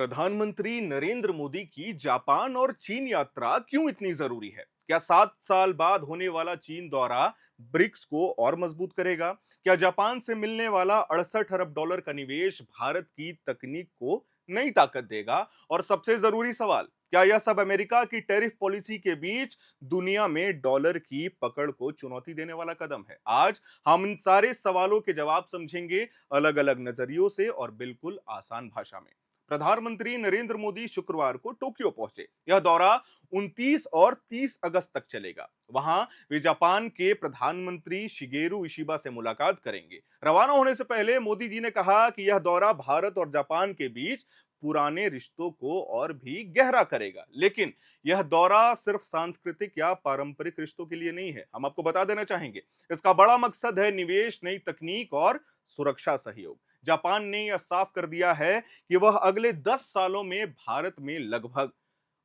प्रधानमंत्री नरेंद्र मोदी की जापान और चीन यात्रा क्यों इतनी जरूरी है? क्या 7 साल बाद होने वाला चीन दौरा ब्रिक्स को और मजबूत करेगा? क्या जापान से मिलने वाला 68 अरब डॉलर का निवेश भारत की तकनीक को नई ताकत देगा? और सबसे जरूरी सवाल, क्या यह सब अमेरिका की टैरिफ पॉलिसी के बीच दुनिया में डॉलर की पकड़ को चुनौती देने वाला कदम है? आज हम इन सारे सवालों के जवाब समझेंगे, अलग अलग नजरियों से और बिल्कुल आसान भाषा में। प्रधानमंत्री नरेंद्र मोदी शुक्रवार को टोक्यो पहुंचे। यह दौरा 29 और 30 अगस्त तक चलेगा। वहां वे जापान के प्रधानमंत्री शिगेरू इशिबा से मुलाकात करेंगे। रवाना होने से पहले मोदी जी ने कहा कि यह दौरा भारत और जापान के बीच पुराने रिश्तों को और भी गहरा करेगा। लेकिन यह दौरा सिर्फ सांस्कृतिक या पारंपरिक रिश्तों के लिए नहीं है। हम आपको बता देना चाहेंगे, इसका बड़ा मकसद है निवेश, नई तकनीक और सुरक्षा सहयोग। जापान ने यह साफ कर दिया है कि वह अगले 10 सालों में भारत में लगभग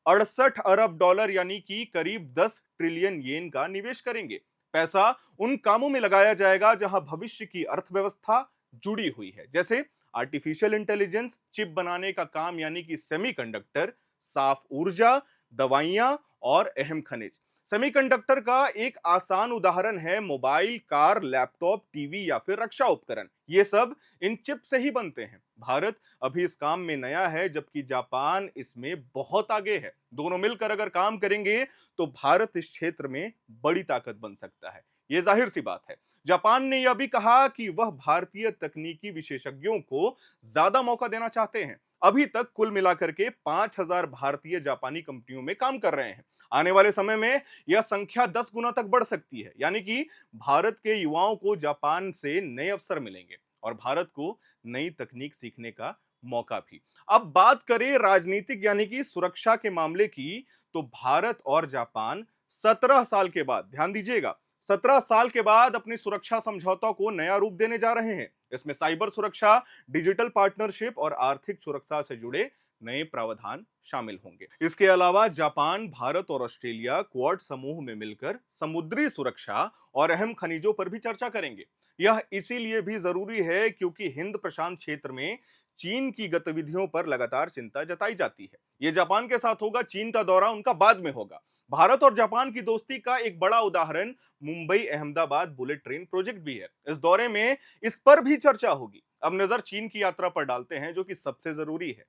68 अरब डॉलर यानी कि करीब 10 ट्रिलियन येन का निवेश करेंगे। पैसा उन कामों में लगाया जाएगा जहां भविष्य की अर्थव्यवस्था जुड़ी हुई है, जैसे आर्टिफिशियल इंटेलिजेंस, चिप बनाने का काम यानी कि सेमीकंडक्टर, साफ ऊर्जा, दवाइयां और अहम खनिज। सेमीकंडक्टर का एक आसान उदाहरण है मोबाइल, कार, लैपटॉप, टीवी या फिर रक्षा उपकरण। ये सब इन चिप से ही बनते हैं। भारत अभी इस काम में नया है, जबकि जापान इसमें बहुत आगे है। दोनों मिलकर अगर काम करेंगे तो भारत इस क्षेत्र में बड़ी ताकत बन सकता है। ये जाहिर सी बात है। जापान ने यह भी कहा कि वह भारतीय तकनीकी विशेषज्ञों को ज्यादा मौका देना चाहते हैं। अभी तक कुल मिलाकर के 5,000 भारतीय जापानी कंपनियों में काम कर रहे हैं। आने वाले समय में यह संख्या 10 गुना तक बढ़ सकती है, यानी कि भारत के युवाओं को जापान से नए अवसर मिलेंगे और भारत को नई तकनीक सीखने का मौका भी। अब बात करें राजनीतिक यानी कि सुरक्षा के मामले की, तो भारत और जापान 17 साल के बाद, ध्यान दीजिएगा, 17 साल के बाद अपनी सुरक्षा समझौता को नया रूप देने जा रहे हैं। इसमें साइबर सुरक्षा, डिजिटल पार्टनरशिप और आर्थिक सुरक्षा से जुड़े नए प्रावधान शामिल होंगे। इसके अलावा जापान, भारत और ऑस्ट्रेलिया क्वाड समूह में मिलकर समुद्री सुरक्षा और अहम खनिजों पर भी चर्चा करेंगे। यह इसीलिए भी जरूरी है क्योंकि हिंद प्रशांत क्षेत्र में चीन की गतिविधियों पर लगातार चिंता जताई जाती है। यह जापान के साथ होगा, चीन का दौरा उनका बाद में होगा। भारत और जापान की दोस्ती का एक बड़ा उदाहरण Mumbai Ahmedabad bullet train project भी है। इस दौरे में इस पर भी चर्चा होगी। अब नजर चीन की यात्रा पर डालते हैं, जो कि सबसे जरूरी है।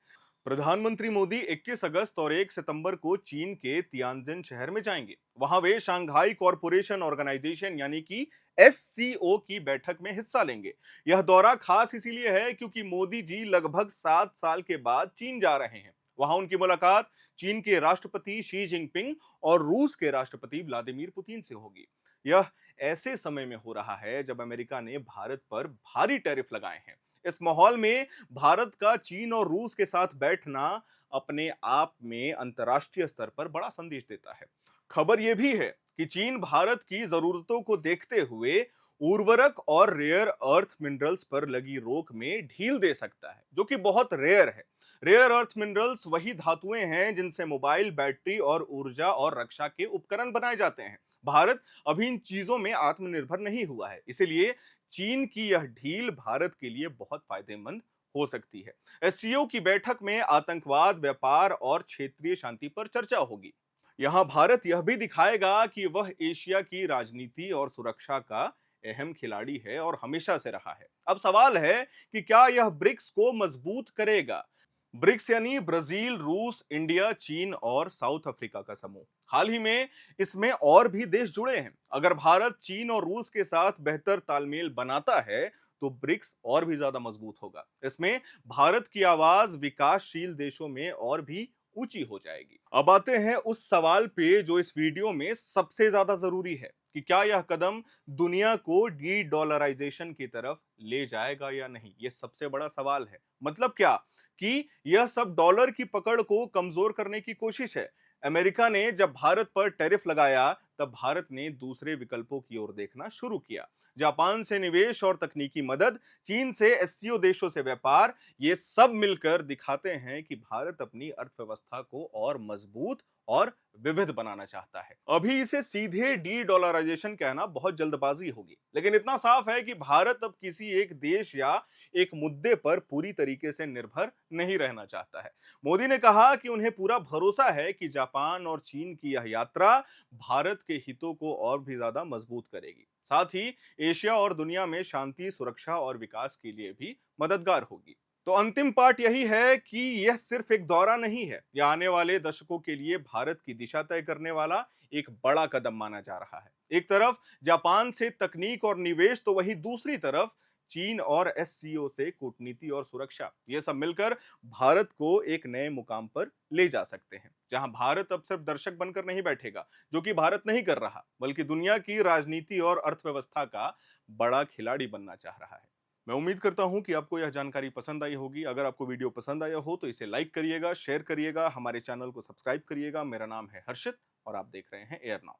प्रधानमंत्री मोदी 21 अगस्त और 1 सितंबर को चीन के तियानजिन शहर में जाएंगे। वहां वे शंघाई कॉरपोरेशन ऑर्गेनाइजेशन यानी कि एससीओ की बैठक में हिस्सा लेंगे। यह दौरा खास इसीलिए है क्योंकि मोदी जी लगभग 7 साल के बाद चीन जा रहे हैं। वहां उनकी मुलाकात चीन के राष्ट्रपति शी जिनपिंग और रूस के राष्ट्रपति व्लादिमीर पुतिन से होगी। यह ऐसे समय में हो रहा है जब अमेरिका ने भारत पर भारी टैरिफ लगाए हैं। इस माहौल में भारत का चीन और रूस के साथ बैठना अपने आप में अंतर्राष्ट्रीय स्तर पर बड़ा संदेश देता है। खबर यह भी है कि चीन भारत की जरूरतों को देखते हुए उर्वरक और रेयर अर्थ मिनरल्स पर लगी रोक में ढील दे सकता है, जो कि बहुत रेयर है। रेयर अर्थ मिनरल्स वही धातुएं हैं जिनसे मोबाइल, बैटरी और ऊर्जा और रक्षा के उपकरण बनाए जाते हैं। भारत अभी इन चीजों में आत्मनिर्भर नहीं हुआ है, इसीलिए चीन की यह ढील भारत के लिए बहुत फायदेमंद हो सकती है। एससीओ की बैठक में आतंकवाद, व्यापार और क्षेत्रीय शांति पर चर्चा होगी। यहां भारत यह भी दिखाएगा कि वह एशिया की राजनीति और सुरक्षा का अहम खिलाड़ी है और हमेशा से रहा है। अब सवाल है कि क्या यह ब्रिक्स को मजबूत करेगा? ब्रिक्स यानी ब्राजील, रूस, इंडिया, चीन और साउथ अफ्रीका का समूह। हाल ही में इसमें और भी देश जुड़े हैं। अगर भारत चीन और रूस के साथ बेहतर तालमेल बनाता है तो ब्रिक्स और भी ज्यादा मजबूत होगा। इसमें भारत की आवाज विकासशील देशों में और भी ऊंची हो जाएगी। अब आते हैं उस सवाल पे जो इस वीडियो में सबसे ज्यादा जरूरी है कि क्या यह कदम दुनिया को डी डॉलराइजेशन की तरफ ले जाएगा या नहीं। यह सबसे बड़ा सवाल है। मतलब क्या कि यह सब डॉलर की पकड़ को कमजोर करने की कोशिश है। अमेरिका ने जब भारत पर टैरिफ लगाया तब भारत ने दूसरे विकल्पों की ओर देखना शुरू किया, जापान से निवेश और तकनीकी मदद, चीन से एससीओ देशों से व्यापार, ये सब मिलकर दिखाते हैं कि भारत अपनी अर्थव्यवस्था को और मजबूत और विविध बनाना चाहता है। अभी इसे सीधे डी डॉलराइजेशन कहना बहुत जल्दबाजी होगी, लेकिन इतना साफ है कि भारत अब किसी एक देश या एक मुद्दे पर पूरी तरीके से निर्भर नहीं रहना चाहता है। मोदी ने कहा कि उन्हें पूरा भरोसा है कि जापान और चीन की यह यात्रा भारत के हितों को और भी ज्यादा मजबूत करेगी, साथ ही एशिया और दुनिया में शांति, सुरक्षा और विकास के लिए भी मददगार होगी। तो अंतिम पार्ट यही है कि यह सिर्फ एक दौरा नहीं है, यह आने वाले दशकों के लिए भारत की दिशा तय करने वाला एक बड़ा कदम माना जा रहा है। एक तरफ जापान से तकनीक और निवेश, तो वहीं दूसरी तरफ चीन और एससीओ से कूटनीति और सुरक्षा, ये सब मिलकर भारत को एक नए मुकाम पर ले जा सकते हैं, जहां भारत अब सिर्फ दर्शक बनकर नहीं बैठेगा, जो कि भारत नहीं कर रहा, बल्कि दुनिया की राजनीति और अर्थव्यवस्था का बड़ा खिलाड़ी बनना चाह रहा है। मैं उम्मीद करता हूं कि आपको यह जानकारी पसंद आई होगी। अगर आपको वीडियो पसंद आया हो तो इसे लाइक करिएगा, शेयर करिएगा, हमारे चैनल को सब्सक्राइब करिएगा। मेरा नाम है हर्षित और आप देख रहे हैं एयर नाउ।